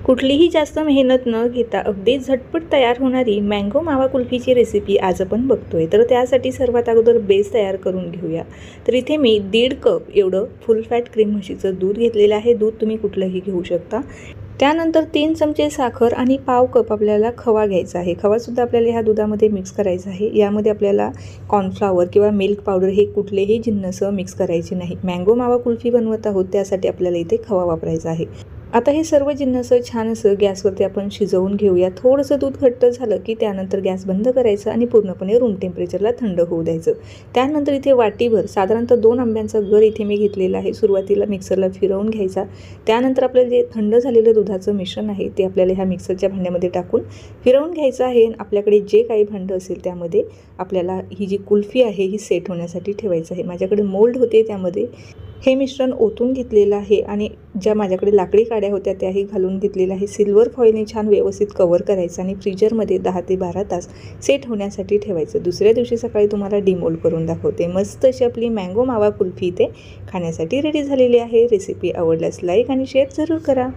कुठलीही जास्त मेहनत न घेता अगदी झटपट तयार होणारी मँगो मावा कुल्फीची रेसिपी आज आपण बघतोय। तर त्यासाठी सर्वात अगोदर बेस तयार करून घेऊया। तर इथे मी 1.5 कप एवढं फुल फॅट क्रीम म्हशीचं दूध घेतलेलं आहे। दूध तुम्ही कुठलंही घेऊ शकता। त्यानंतर 3 चमचे साखर आणि पाव कप आपल्याला खवा घ्यायचा आहे। खवासुद्धा आपल्याला ह्या दुधामध्ये मिक्स करायचा आहे। यामध्ये आपल्याला कॉर्नफ्लॉवर किंवा मिल्क पावडर हे कुठलेही जिन्नस मिक्स करायचे नाही। मँगो मावा कुल्फी बनवत आहोत त्यासाठी आपल्याला इथे खवा वापरायचा आहे। आता हे सर्व जिन्नस छान असं गॅसवरती आपण शिजवून घेऊया। थोडंसं दूध घट्ट झालं की त्यानंतर गॅस बंद करायचा आणि पूर्णपणे रूम टेम्परेचरला थंड होऊ द्यायचं। त्यानंतर इथे वाटीभर साधारणतः 2 आंब्यांचा गर इथे मी घेतलेला आहे। सुरुवातीला मिक्सरला फिरवून घ्यायचा। त्यानंतर आपल्याला जे थंड झालेलं दुधाचं मिश्रण आहे ते आपल्याला ह्या मिक्सरच्या भांड्यामध्ये टाकून फिरवून घ्यायचं आहे। आपल्याकडे जे काही भांडं असेल त्यामध्ये आपल्याला ही जी कुल्फी आहे ही सेट होण्यासाठी ठेवायचं आहे। माझ्याकडे मोल्ड होते त्यामध्ये हे मिश्रण ओतून घेतलेलं आहे आणि ज्या माझ्याकडे लाकडी काड्या होत्या त्याही घालून घेतलेल्या आहे। सिल्वर फॉइलने छान व्यवस्थित कव्हर करायचं आणि फ्रीजरमध्ये 10 ते 12 तास सेट होण्यासाठी ठेवायचं। दुसऱ्या दिवशी सकाळी तुम्हाला डिमोल्ड करून दाखवते। मस्त अशी आपली मँगो मावा कुल्फी इथे खाण्यासाठी रेडी झालेली आहे। रेसिपी आवडल्यास लाईक आणि शेअर जरूर करा।